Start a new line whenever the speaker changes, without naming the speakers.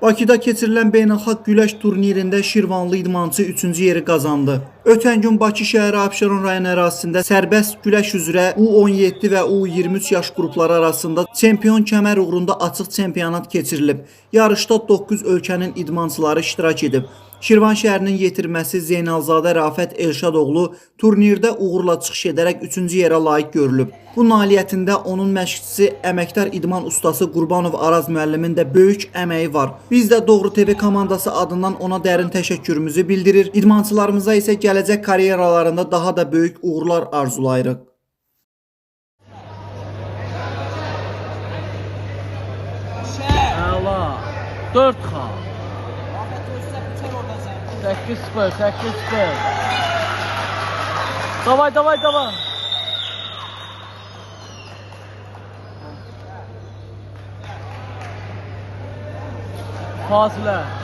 Bakıda keçirilən beynəlxalq güləş turnirində Şirvanlı idmançı 3-cü yeri qazandı. Ötən gün Bakı şəhəri Abşeron rayon ərazisində sərbəst güləş üzrə U17 və U23 yaş qrupları arasında çempion kəmər uğrunda açıq çempionat keçirilib. Yarışda 9 ölkənin idmançıları iştirak edib. Şirvan şəhərinin yetirməsi Zeynalzadə Rafət Elşadoğlu turnirdə uğurla çıxış edərək 3-cü yerə layiq görülüb. Bu nailiyyətində onun məşqçisi əməkdar idman ustası Qurbanov Araz müəllimin də böyük əməyi var. Biz də Doğru TV komandası adından ona dərin təşəkkürümüzü bildirir. İdmançılarımıza isə gələcək karyeralarında daha da böyük uğurlar arzulayırıq.
Əla 4X 8-0 8-0 Davay davay davay Fasilə